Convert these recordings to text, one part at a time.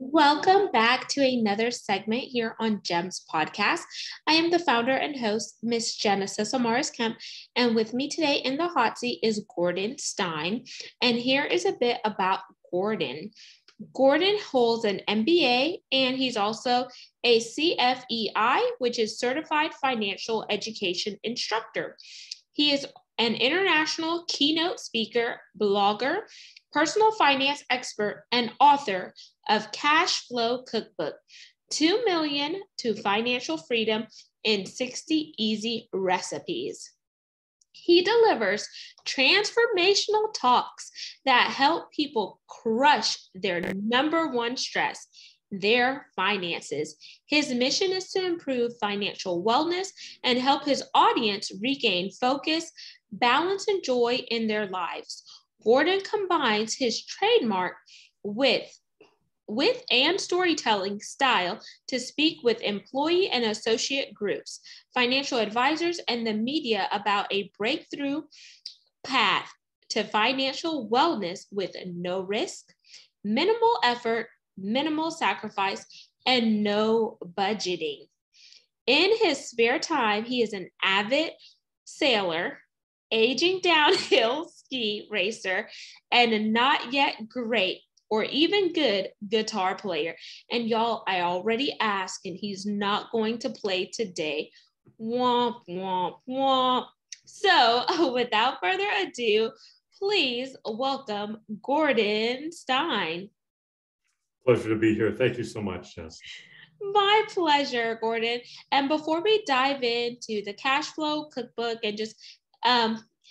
Welcome back to another segment here on GEMS podcast. I am the founder and host, Miss Genesis Amaris Kemp, and with me today in the hot seat is Gordon Stein. And here is a bit about Gordon. Gordon holds an MBA and he's also a CFEI, which is Certified Financial Education Instructor. He is an international keynote speaker, blogger, personal finance expert, and author of Cashflow Cookbook, 2 Million to Financial Freedom in 60 Easy Recipes. He delivers transformational talks that help people crush their number one stress, their finances. His mission is to improve financial wellness and help his audience regain focus, balance, and joy in their lives. Gordon combines his trademark with and storytelling style to speak with employee and associate groups, financial advisors, and the media about a breakthrough path to financial wellness with no risk, minimal effort, minimal sacrifice, and no budgeting. In his spare time, he is an avid sailor, aging downhill ski racer, and a not yet great or even good guitar player. And y'all, I already asked, and he's not going to play today. Womp, womp, womp. So without further ado, please welcome Gordon Stein. Pleasure to be here. Thank you so much, Jess. My pleasure, Gordon. And before we dive into the Cashflow Cookbook and just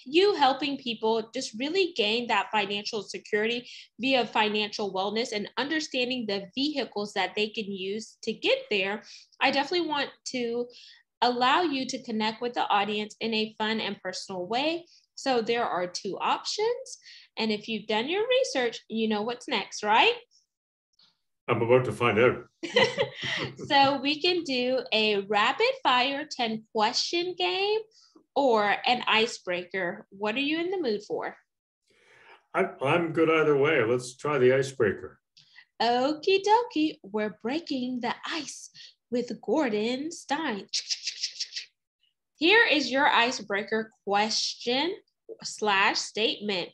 you helping people just really gain that financial security via financial wellness and understanding the vehicles that they can use to get there, I definitely want to allow you to connect with the audience in a fun and personal way. So there are two options. And if you've done your research, you know what's next, right? I'm about to find out. So we can do a rapid fire 10 question game or an icebreaker. What are you in the mood for? I'm good either way. Let's try the icebreaker. Okie dokie. We're breaking the ice with Gordon Stein. Here is your icebreaker question / statement.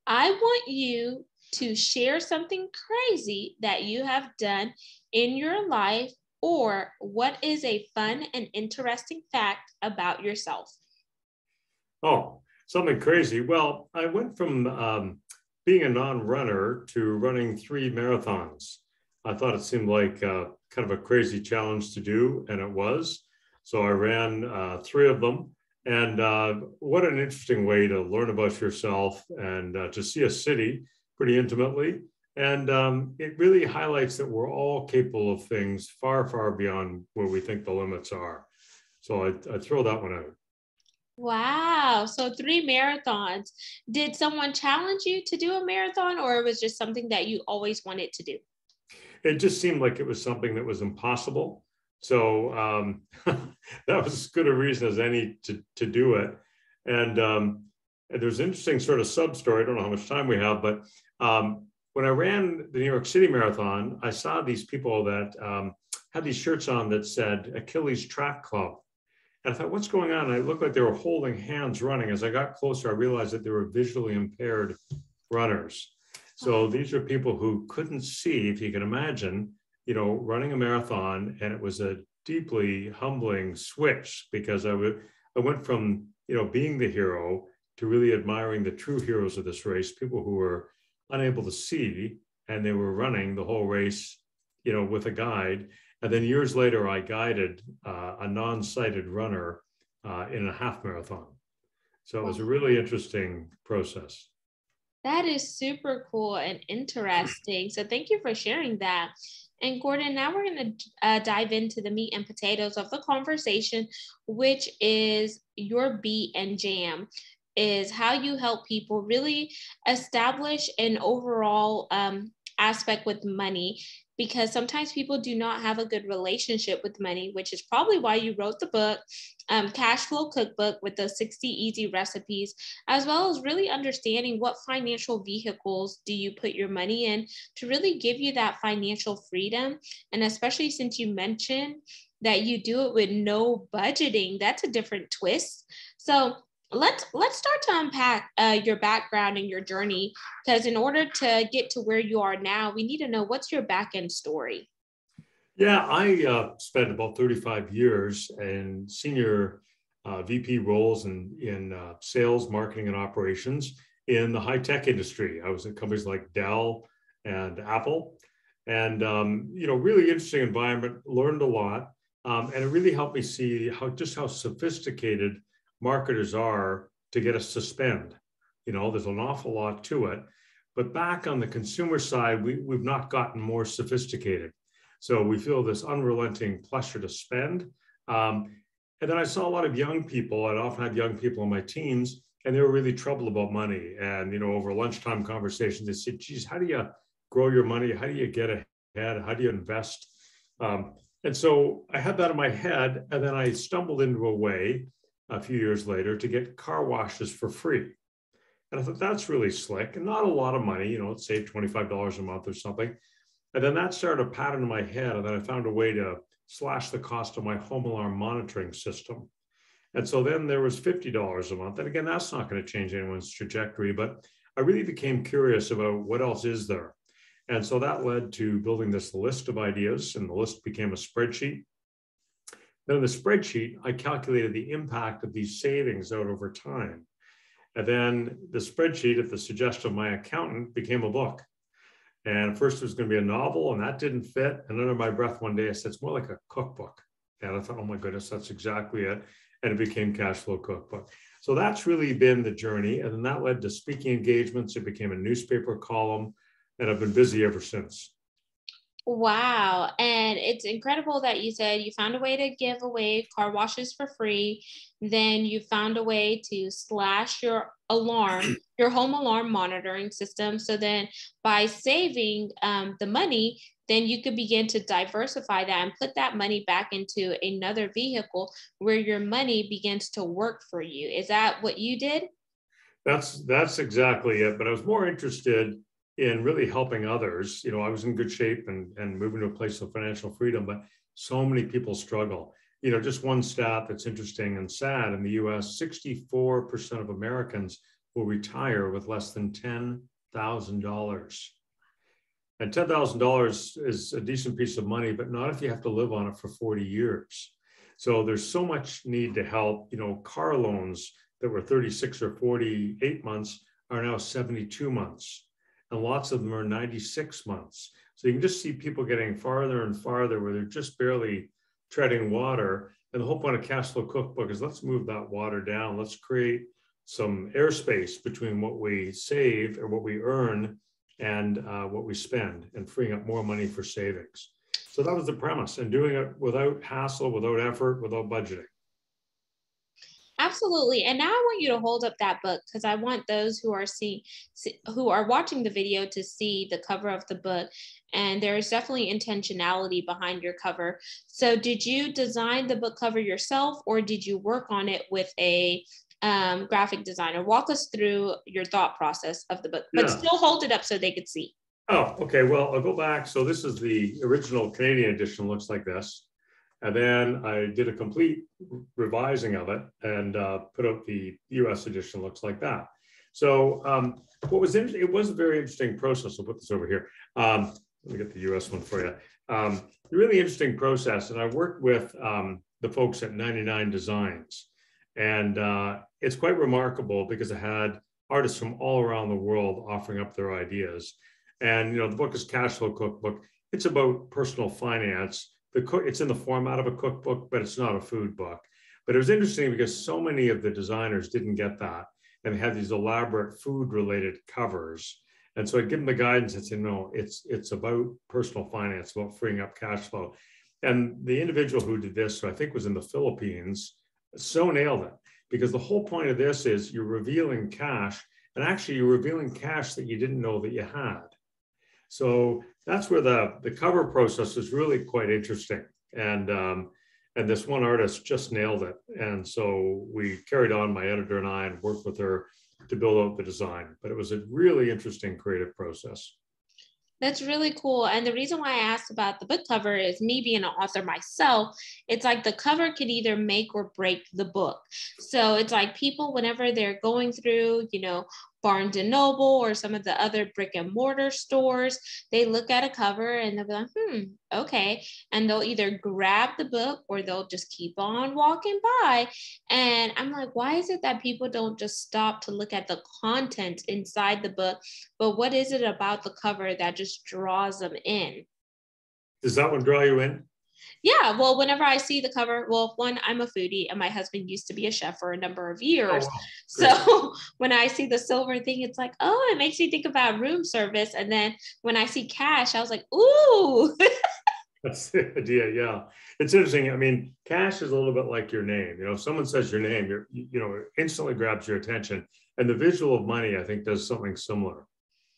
I want you to share something crazy that you have done in your life, or what is a fun and interesting fact about yourself? Oh, something crazy. Well, I went from being a non-runner to running 3 marathons. I thought it seemed like kind of a crazy challenge to do, and it was. So I ran 3 of them. And what an interesting way to learn about yourself and to see a city pretty intimately. And it really highlights that we're all capable of things far, far beyond where we think the limits are. So I throw that one out. Wow. So 3 marathons. Did someone challenge you to do a marathon, or it was just something that you always wanted to do? It just seemed like it was something that was impossible. So that was as good a reason as any to do it. And there's an interesting sort of sub-story. I don't know how much time we have, but when I ran the New York City Marathon, I saw these people that had these shirts on that said Achilles Track Club. And I thought, what's going on? And it looked like they were holding hands running. As I got closer, I realized that they were visually impaired runners. So these are people who couldn't see, if you can imagine, running a marathon. And it was a deeply humbling switch because I went from, being the hero to really admiring the true heroes of this race, people who were unable to see, and they were running the whole race, with a guide. And then years later, I guided a non-sighted runner in a half marathon. So it was a really interesting process. That is super cool and interesting. So thank you for sharing that. And Gordon, now we're going to dive into the meat and potatoes of the conversation, which is your beat and jam, is how you help people really establish an overall aspect with money because sometimes people do not have a good relationship with money, which is probably why you wrote the book, Cashflow Cookbook, with the 60 easy recipes, as well as really understanding what financial vehicles do you put your money in to really give you that financial freedom. And especially since you mentioned that you do it with no budgeting, that's a different twist. So let's start to unpack your background and your journey, because in order to get to where you are now, we need to know what's your back end story. Yeah, I spent about 35 years in senior VP roles in sales, marketing, and operations in the high tech industry. I was at companies like Dell and Apple, and really interesting environment. Learned a lot, and it really helped me see how sophisticated marketers are to get us to spend. There's an awful lot to it, but back on the consumer side, we've not gotten more sophisticated. So we feel this unrelenting pressure to spend. And then I saw a lot of young people. I'd often have young people in my teams, and they were really troubled about money. And, over lunchtime conversations, they said, geez, how do you grow your money? How do you get ahead? How do you invest? And so I had that in my head. And then I stumbled into a way a few years later to get car washes for free. And I thought, that's really slick and not a lot of money, it saved $25 a month or something. And then that started a pattern in my head. And then I found a way to slash the cost of my home alarm monitoring system. And so then there was $50 a month. And again, that's not going to change anyone's trajectory, but I really became curious about what else is there. And so that led to building this list of ideas, and the list became a spreadsheet. Then in the spreadsheet, I calculated the impact of these savings out over time. And then the spreadsheet, at the suggestion of my accountant, became a book. And first it was going to be a novel, and that didn't fit. And under my breath one day, I said, it's more like a cookbook. And I thought, oh my goodness, that's exactly it. And it became Cashflow Cookbook. So that's really been the journey. And then that led to speaking engagements. It became a newspaper column, and I've been busy ever since. Wow. And it's incredible that you said you found a way to give away car washes for free. Then you found a way to slash your alarm, your home alarm monitoring system. So then by saving the money, then you could begin to diversify that and put that money back into another vehicle where your money begins to work for you. Is that what you did? That's exactly it. But I was more interested in really helping others. I was in good shape and moving to a place of financial freedom, but so many people struggle. Just one stat that's interesting and sad: in the US, 64% of Americans will retire with less than $10,000. And $10,000 is a decent piece of money, but not if you have to live on it for 40 years. So there's so much need to help. Car loans that were 36 or 48 months are now 72 months. And lots of them are 96 months. So you can just see people getting farther and farther where they're just barely treading water. And the whole point of Cashflow Cookbook is, let's move that water down. Let's create some airspace between what we save or what we earn and what we spend, and freeing up more money for savings. So that was the premise, and doing it without hassle, without effort, without budgeting. Absolutely. And now I want you to hold up that book, because I want those who are watching the video to see the cover of the book. And there's definitely intentionality behind your cover. So did you design the book cover yourself, or did you work on it with a graphic designer? Walk us through your thought process of the book, but still hold it up so they could see. Oh, okay. Well, I'll go back. So this is the original Canadian edition, looks like this. And then I did a complete revising of it and put out the US edition, looks like that. So what was interesting, it was a very interesting process. I'll put this over here. Let me get the US one for you. A really interesting process. And I worked with the folks at 99 Designs. And it's quite remarkable because I had artists from all around the world offering up their ideas. And, the book is Cashflow Cookbook. It's about personal finance. It's in the format of a cookbook, but it's not a food book. But it was interesting because so many of the designers didn't get that, and they had these elaborate food-related covers. And so I'd give them the guidance and say, no, it's about personal finance, about freeing up cash flow. And the individual who did this, who I think was in the Philippines, so nailed it, because the whole point of this is you're revealing cash, and actually you're revealing cash that you didn't know that you had. So that's where the cover process is really quite interesting. And this one artist just nailed it. And so we carried on, my editor and I, and worked with her to build out the design. But it was a really interesting creative process. That's really cool. And the reason why I asked about the book cover is me being an author myself. It's like the cover could either make or break the book. So it's like people, whenever they're going through, Barnes and Noble or some of the other brick and mortar stores, they look at a cover and they'll be like, okay. And they'll either grab the book or they'll just keep on walking by. And I'm like, why is it that people don't just stop to look at the content inside the book? But what is it about the cover that just draws them in? Does that one draw you in? Yeah, well, whenever I see the cover, well, one, I'm a foodie and my husband used to be a chef for a number of years. Oh, wow. So when I see the silver thing, it's like, oh, it makes me think about room service. And then when I see cash, I was like, ooh. That's the idea. Yeah. It's interesting. I mean, cash is a little bit like your name. If someone says your name, it instantly grabs your attention. And the visual of money, I think, does something similar.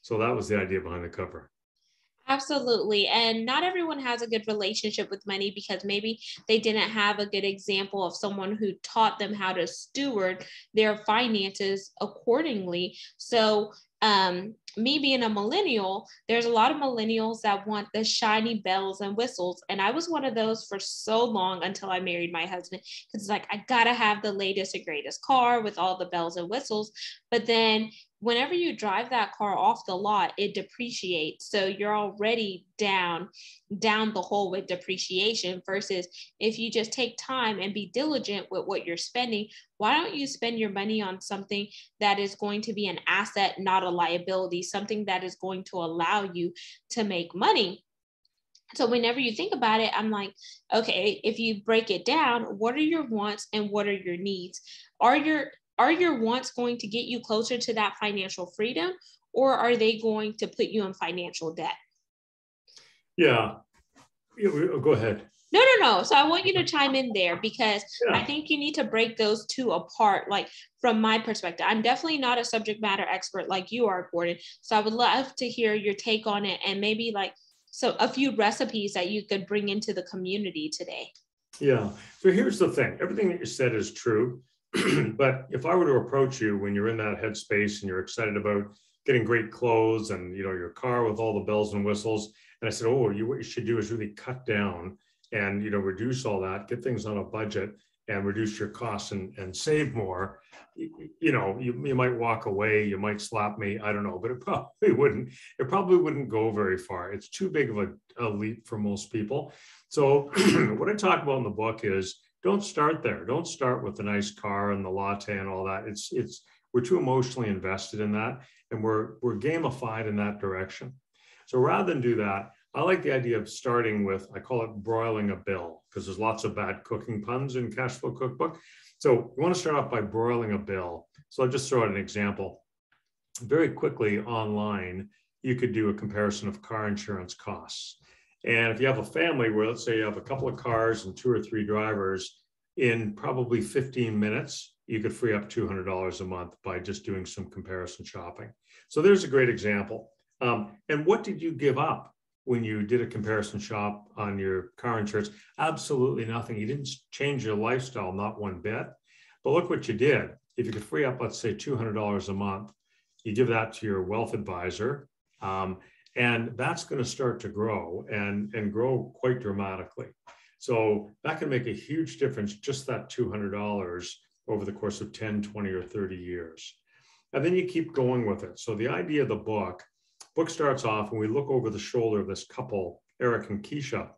So that was the idea behind the cover. Absolutely. And not everyone has a good relationship with money because maybe they didn't have a good example of someone who taught them how to steward their finances accordingly. So me being a millennial, there's a lot of millennials that want the shiny bells and whistles. And I was one of those for so long until I married my husband. Because it's like, I gotta have the latest and greatest car with all the bells and whistles. But then whenever you drive that car off the lot, it depreciates. So you're already down the hole with depreciation versus if you just take time and be diligent with what you're spending. Why don't you spend your money on something that is going to be an asset, not a liability, something that is going to allow you to make money? So whenever you think about it, I'm like, okay, if you break it down, what are your wants and what are your needs? Are your wants going to get you closer to that financial freedom, or are they going to put you in financial debt? Yeah. Go ahead. No. So I want you to chime in there because I think you need to break those two apart. Like from my perspective, I'm definitely not a subject matter expert like you are, Gordon. So I would love to hear your take on it and maybe a few recipes that you could bring into the community today. Yeah. So here's the thing. Everything that you said is true. But if I were to approach you when you're in that headspace and you're excited about getting great clothes and your car with all the bells and whistles, and I said, oh, what you should do is really cut down and reduce all that, get things on a budget and reduce your costs and save more, you might walk away, you might slap me, I don't know, but it probably wouldn't go very far. It's too big of a leap for most people. So what I talk about in the book is don't start there. Don't start with the nice car and the latte and all that. We're too emotionally invested in that, and we're gamified in that direction. So rather than do that, I like the idea of starting with, I call it broiling a bill, because there's lots of bad cooking puns in Cashflow Cookbook. So we want to start off by broiling a bill. So I'll just throw out an example. Very quickly online, you could do a comparison of car insurance costs. And if you have a family where, let's say you have a couple of cars and 2 or 3 drivers, in probably 15 minutes, you could free up $200 a month by just doing some comparison shopping. So there's a great example. And what did you give up when you did a comparison shop on your car insurance? Absolutely nothing. You didn't change your lifestyle, not one bit. But look what you did. If you could free up, let's say $200 a month, you give that to your wealth advisor. And that's going to start to grow and grow quite dramatically. So that can make a huge difference, just that $200 over the course of 10, 20, or 30 years. And then you keep going with it. So the idea of the book starts off when we look over the shoulder of this couple, Eric and Keisha,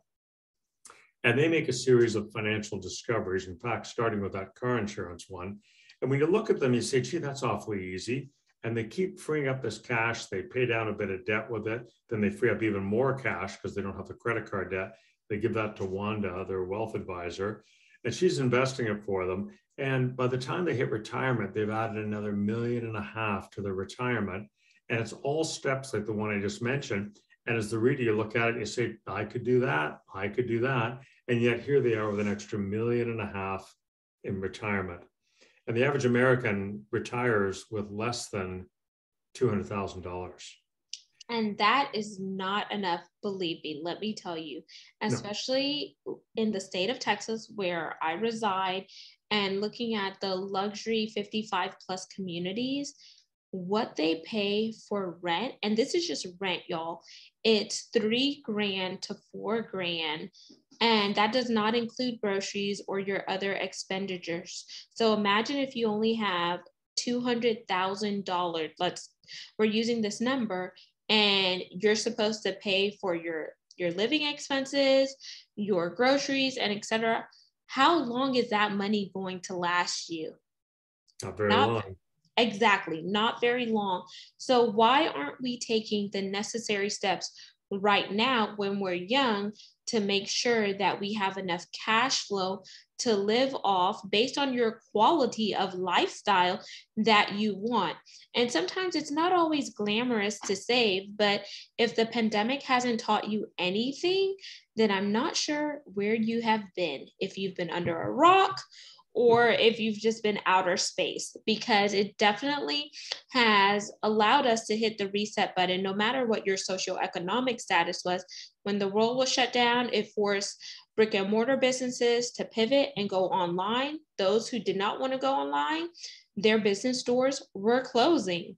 and they make a series of financial discoveries, in fact, starting with that car insurance one. And when you look at them, you say, gee, that's awfully easy. And they keep freeing up this cash. They pay down a bit of debt with it. Then they free up even more cash because they don't have the credit card debt. They give that to Wanda, their wealth advisor, and she's investing it for them. And by the time they hit retirement, they've added another $1.5 million to their retirement. And it's all steps like the one I just mentioned. And as the reader, you look at it, and you say, I could do that. I could do that. And yet here they are with an extra $1.5 million in retirement. And the average American retires with less than $200,000. And that is not enough, believe me, let me tell you, No. especially in the state of Texas where I reside and looking at the luxury 55 plus communities, what they pay for rent, and this is just rent, y'all, it's $3,000 to $4,000. And that does not include groceries or your other expenditures. So imagine if you only have $200,000, we're using this number, and you're supposed to pay for your living expenses, your groceries, and etc. How long is that money going to last you? Not very Not long. exactly, not very long. So why aren't we taking the necessary steps right now when we're young to make sure that we have enough cash flow to live off based on your quality of lifestyle that you want? And sometimes it's not always glamorous to save, but if the pandemic hasn't taught you anything, then I'm not sure where you have been. If you've been under a rock, or if you've just been outer space, because it definitely has allowed us to hit the reset button no matter what your socioeconomic status was. When the world was shut down, it forced brick and mortar businesses to pivot and go online. Those who did not want to go online, their business doors were closing.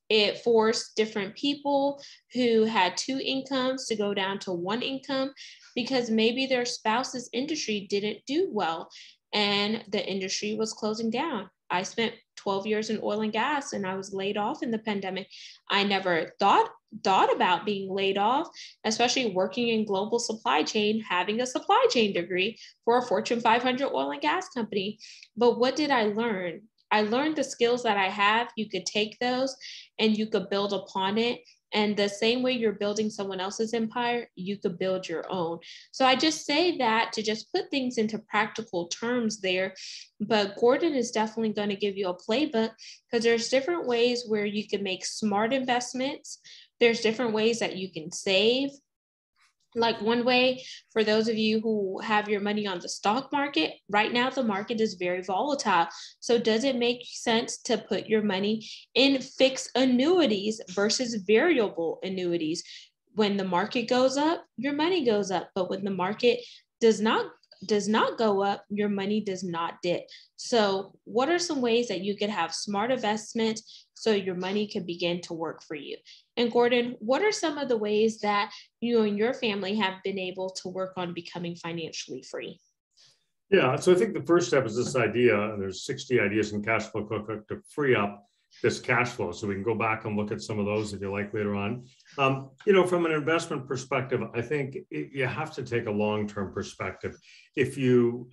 It forced different people who had two incomes to go down to one income because maybe their spouse's industry didn't do well and the industry was closing down. I spent 12 years in oil and gas and I was laid off in the pandemic. I never thought about being laid off, especially working in global supply chain, having a supply chain degree for a Fortune 500 oil and gas company. But what did I learn? I learned the skills that I have. You could take those and you could build upon it. And the same way you're building someone else's empire, you could build your own. So I just say that to just put things into practical terms there. But Gordon is definitely going to give you a playbook because there's different ways where you can make smart investments. There's different ways that you can save. Like one way, for those of you who have your money on the stock market, right now the market is very volatile. So does it make sense to put your money in fixed annuities versus variable annuities? When the market goes up, your money goes up. But when the market does not go up, your money does not dip. So what are some ways that you could have smart investments so your money can begin to work for you? And Gordon, what are some of the ways that you and your family have been able to work on becoming financially free? Yeah, so I think the first step is this idea, and there's 60 ideas in Cashflow Cookbook to free up this cash flow. So we can go back and look at some of those if you like later on. From an investment perspective, I think you have to take a long-term perspective. If you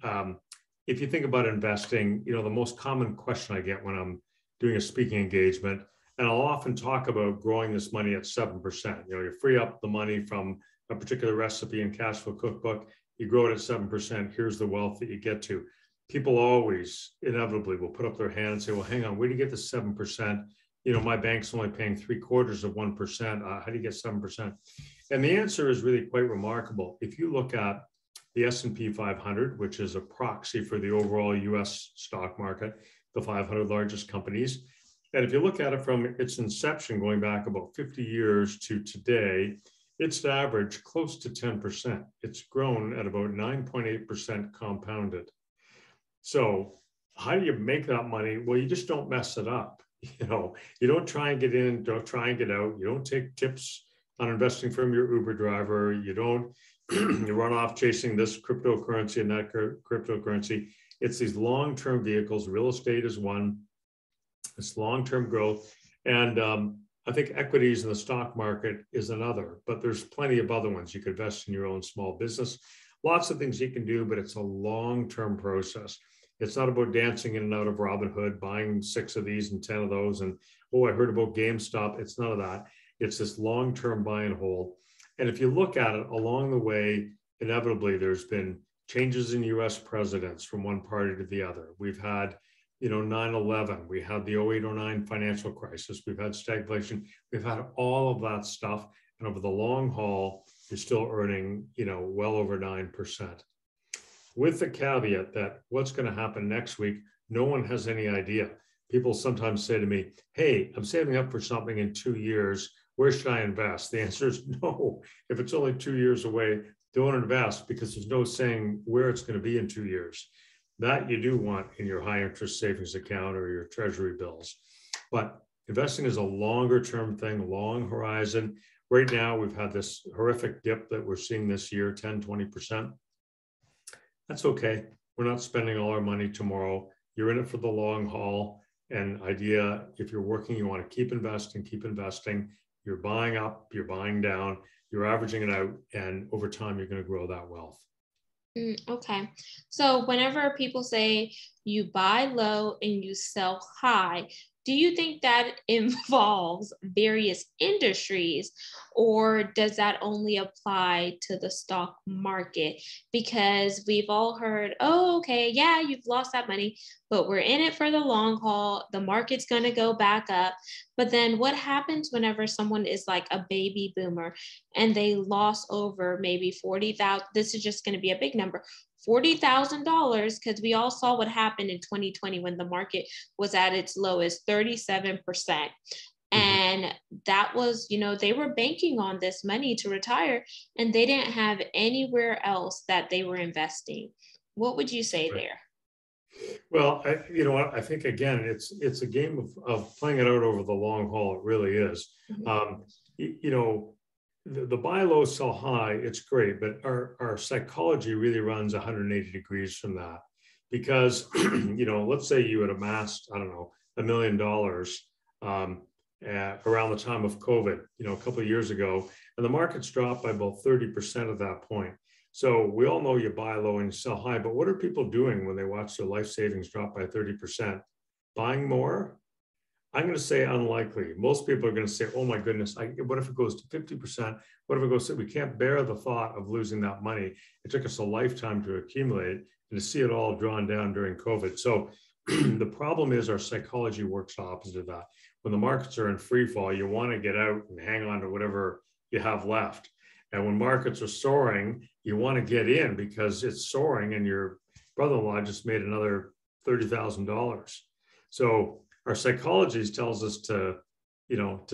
think about investing, the most common question I get when I'm doing a speaking engagement, and I'll often talk about growing this money at 7%. You free up the money from a particular recipe in Cashflow Cookbook, you grow it at 7%. Here's the wealth that you get to. People always inevitably will put up their hand and say, well, hang on, where do you get the 7%? My bank's only paying 0.75%. How do you get 7%? And the answer is really quite remarkable. If you look at the S&P 500, which is a proxy for the overall US stock market, the 500 largest companies, and if you look at it from its inception, going back about 50 years to today, it's averaged close to 10%. It's grown at about 9.8% compounded. So how do you make that money? Well, you just don't mess it up. You don't try and get in, don't try and get out. You don't take tips on investing from your Uber driver. You don't you run off chasing this cryptocurrency and that cryptocurrency. It's these long-term vehicles. Real estate is one. It's long-term growth. And I think equities in the stock market is another, but there's plenty of other ones. You could invest in your own small business. Lots of things you can do, but it's a long-term process. It's not about dancing in and out of Robinhood, buying 6 of these and 10 of those. And, I heard about GameStop. It's none of that. It's this long-term buy and hold. And if you look at it along the way, inevitably, there's been changes in US presidents from one party to the other. We've had 9/11, we had the 08-09 financial crisis, we've had stagflation, we've had all of that stuff. And over the long haul, you're still earning, well over 9%. With the caveat that what's going to happen next week, no one has any idea. People sometimes say to me, hey, I'm saving up for something in 2 years. where should I invest? The answer is no. If it's only 2 years away, don't invest, because there's no saying where it's going to be in 2 years. That you do want in your high interest savings account or your treasury bills. But investing is a longer term thing, long horizon. Right now, we've had this horrific dip that we're seeing this year, 10, 20%. That's okay. We're not spending all our money tomorrow. You're in it for the long haul. And idea, if you're working, you want to keep investing. You're buying up, you're buying down, you're averaging it out, and over time, you're going to grow that wealth. Okay. So whenever people say you buy low and you sell high, do you think that involves various industries, or does that only apply to the stock market? Because we've all heard, oh, okay, yeah, you've lost that money, but we're in it for the long haul. The market's going to go back up. But then what happens whenever someone is like a baby boomer and they lost over maybe 40,000? This is just going to be a big number. $40,000, because we all saw what happened in 2020 when the market was at its lowest, 37%. And that was, they were banking on this money to retire, and they didn't have anywhere else that they were investing. What would you say there? Well, I think, again, it's a game of playing it out over the long haul. It really is. The buy low, sell high, it's great, but our psychology really runs 180 degrees from that. Because, let's say you had amassed, I don't know, $1 million around the time of COVID, a couple of years ago, and the market's dropped by about 30% at that point. So we all know you buy low and sell high, but what are people doing when they watch their life savings drop by 30%? Buying more? I'm going to say unlikely. Most people are going to say, oh my goodness, what if it goes to 50%? What if it goes to, we can't bear the thought of losing that money. It took us a lifetime to accumulate it, and to see it all drawn down during COVID. So the problem is our psychology works opposite of that. When the markets are in free fall, you want to get out and hang on to whatever you have left. And when markets are soaring, you want to get in because it's soaring, and your brother-in-law just made another $30,000. So our psychology tells us to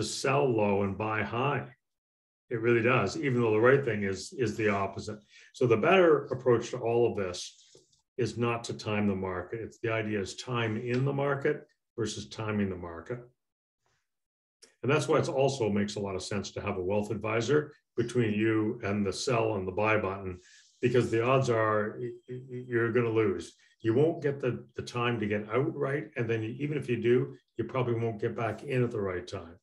sell low and buy high. It really does, even though the right thing is the opposite. So the better approach to all of this is not to time the market. It's the idea is time in the market versus timing the market. And that's why it also makes a lot of sense to have a wealth advisor between you and the sell and the buy button, because the odds are you're going to lose. You won't get the time to get out right. And then even if you do, you probably won't get back in at the right time.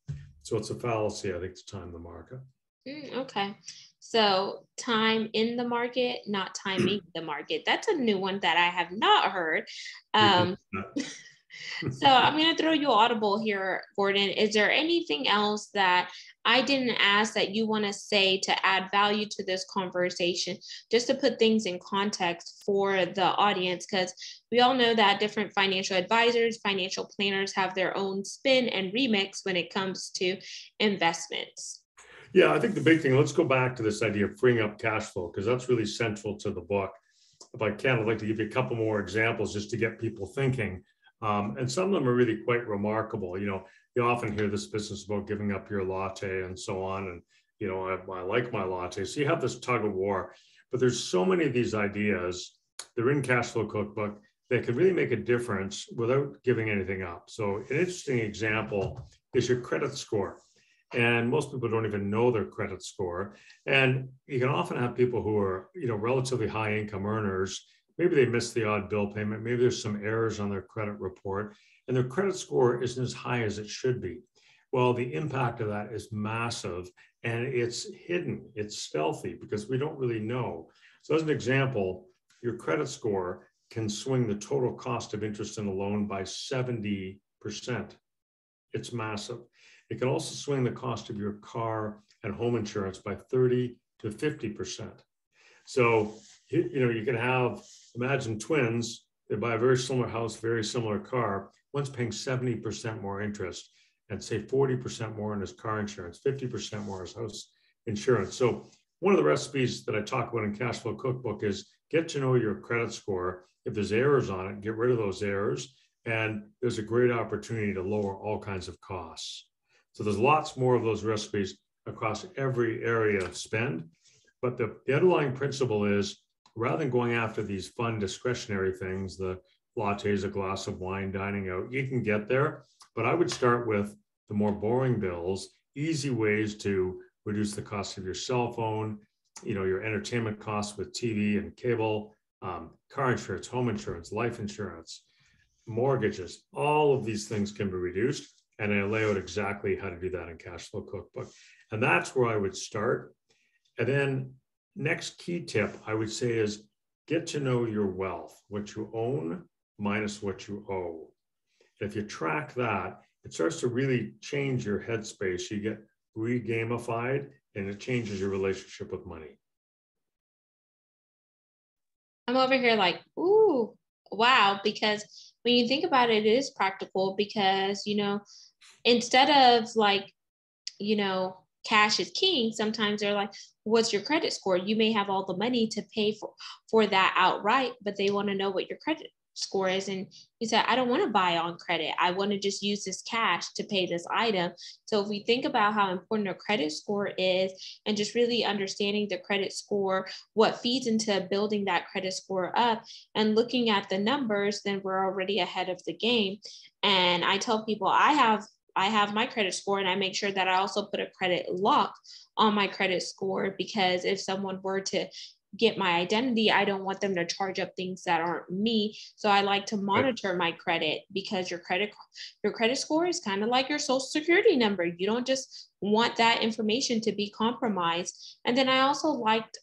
So it's a fallacy, I think, to time the market. Okay. So time in the market, not timing the market. That's a new one that I have not heard. So I'm going to throw you audible here, Gordon. Is there anything else that I didn't ask that you want to say to add value to this conversation, just to put things in context for the audience? Because we all know that different financial advisors, financial planners have their own spin and remix when it comes to investments. Yeah, I think the big thing, let's go back to this idea of freeing up cash flow, because that's really central to the book. If I can, I'd like to give you a couple more examples just to get people thinking. And some of them are really quite remarkable. You often hear this business about giving up your latte and so on. And, I like my latte. So you have this tug of war, but there's so many of these ideas. They're in Cashflow Cookbook. They can really make a difference without giving anything up. So an interesting example is your credit score. And most people don't even know their credit score. And you can often have people who are, relatively high income earners. Maybe they missed the odd bill payment. Maybe there's some errors on their credit report, and their credit score isn't as high as it should be. Well, the impact of that is massive, and it's hidden. It's stealthy because we don't really know. So as an example, your credit score can swing the total cost of interest in a loan by 70%. It's massive. It can also swing the cost of your car and home insurance by 30 to 50%. So, you can have, imagine twins, they buy a very similar house, very similar car. One's paying 70% more interest, and say 40% more on his car insurance, 50% more on his house insurance. So one of the recipes that I talk about in Cashflow Cookbook is get to know your credit score. If there's errors on it, get rid of those errors. And there's a great opportunity to lower all kinds of costs. So there's lots more of those recipes across every area of spend. But the underlying principle is, rather than going after these fun discretionary things, the lattes, a glass of wine, dining out, you can get there. But I would start with the more boring bills, easy ways to reduce the cost of your cell phone, your entertainment costs with TV and cable, car insurance, home insurance, life insurance, mortgages. All of these things can be reduced. And I lay out exactly how to do that in Cashflow Cookbook. And that's where I would start. And then next key tip I would say is get to know your wealth, what you own minus what you owe. If you track that, it starts to really change your headspace. You get re-gamified and it changes your relationship with money. I'm over here like, ooh, wow, because when you think about it, it is practical because, instead of like, cash is king, sometimes they're like, what's your credit score? You may have all the money to pay for that outright, but they want to know what your credit score is. And you said, I don't want to buy on credit. I want to just use this cash to pay this item. So if we think about how important a credit score is and just really understanding the credit score, what feeds into building that credit score up and looking at the numbers, then we're already ahead of the game. And I tell people I have my credit score, and I make sure that I also put a credit lock on my credit score, because if someone were to get my identity, I don't want them to charge up things that aren't me. So I like to monitor my credit, because your credit score is kind of like your social security number. You don't just want that information to be compromised. And then I also liked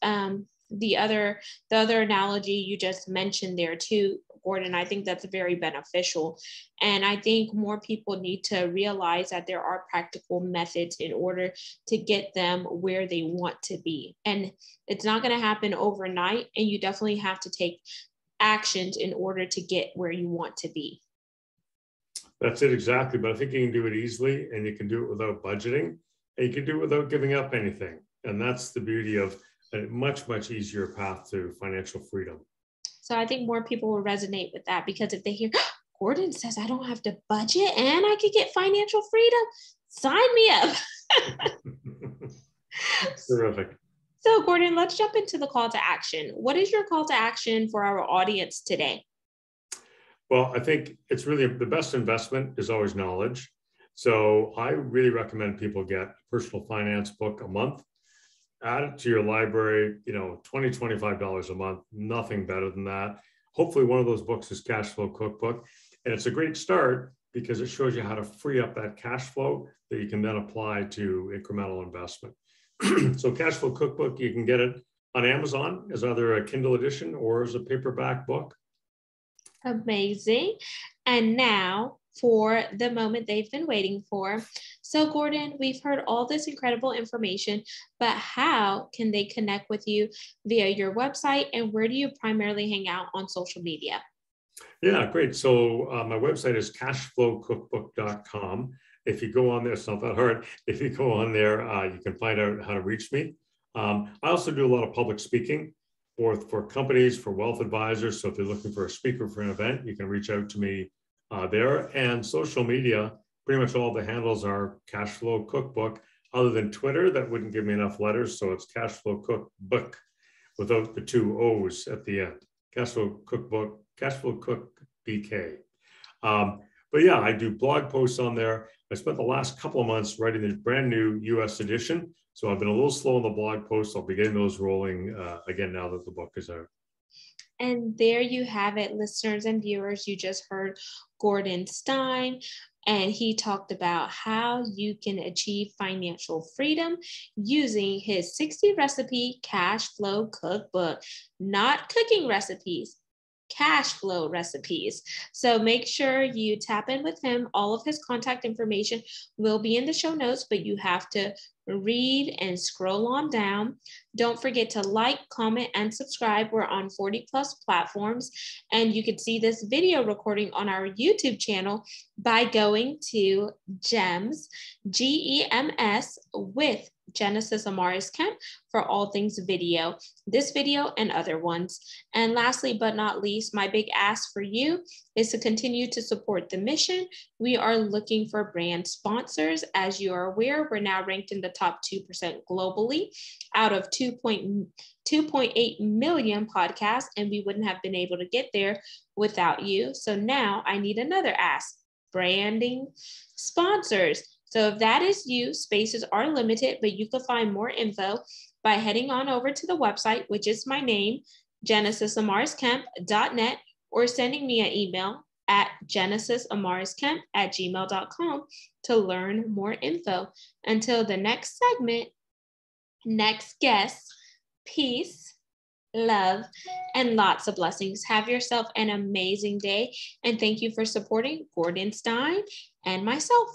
the other analogy you just mentioned there too, Gordon. I think that's very beneficial. And I think more people need to realize that there are practical methods in order to get them where they want to be. And it's not going to happen overnight. And you definitely have to take actions in order to get where you want to be. That's it, exactly. But I think you can do it easily, and you can do it without budgeting, and you can do it without giving up anything. And that's the beauty of a much, much easier path to financial freedom. So I think more people will resonate with that, because if they hear, Gordon says I don't have to budget and I could get financial freedom, sign me up. Terrific. So Gordon, let's jump into the call to action. What is your call to action for our audience today? Well, I think it's really the best investment is always knowledge. So I really recommend people get a personal finance book a month. Add it to your library, $20, $25 a month, nothing better than that. Hopefully one of those books is Cashflow Cookbook. And it's a great start because it shows you how to free up that cash flow that you can then apply to incremental investment. So Cashflow Cookbook, you can get it on Amazon as either a Kindle edition or as a paperback book. Amazing. And now for the moment they've been waiting for. So Gordon, we've heard all this incredible information, but how can they connect with you via your website, and where do you primarily hang out on social media? Yeah, great. So my website is cashflowcookbook.com. If you go on there, it's not that hard. If you go on there, you can find out how to reach me. I also do a lot of public speaking for companies, for wealth advisors. So if you're looking for a speaker for an event, you can reach out to me there. And social media, pretty much all the handles are Cashflow Cookbook, other than Twitter. That wouldn't give me enough letters. So it's Cashflow Cookbook without the two O's at the end. Cashflow Cookbook, Cashflow Cook BK. But yeah, I do blog posts on there. I spent the last couple of months writing the brand new US edition. So I've been a little slow on the blog posts. I'll be getting those rolling again now that the book is out. And there you have it, listeners and viewers. You just heard Gordon Stein, and he talked about how you can achieve financial freedom using his 60 recipe cash flow cookbook, not cooking recipes, cash flow recipes. So make sure you tap in with him. All of his contact information will be in the show notes, but you have to read and scroll on down. Don't forget to like, comment, and subscribe. We're on 40+ platforms, and you can see this video recording on our YouTube channel by going to GEMS, GEMS with Genesis Amaris Kemp for all things video, this video and other ones. And lastly, but not least, my big ask for you is to continue to support the mission. We are looking for brand sponsors. As you are aware, we're now ranked in the top 2% globally out of 2.8 million podcasts, and we wouldn't have been able to get there without you. So now I need another ask, branding sponsors. So if that is you, spaces are limited, but you can find more info by heading on over to the website, which is my name, genesisamarisKemp.net, or sending me an email at genesisamarisKemp@gmail.com to learn more info. Until the next segment, next guest, peace, love, and lots of blessings. Have yourself an amazing day. And thank you for supporting Gordon Stein and myself.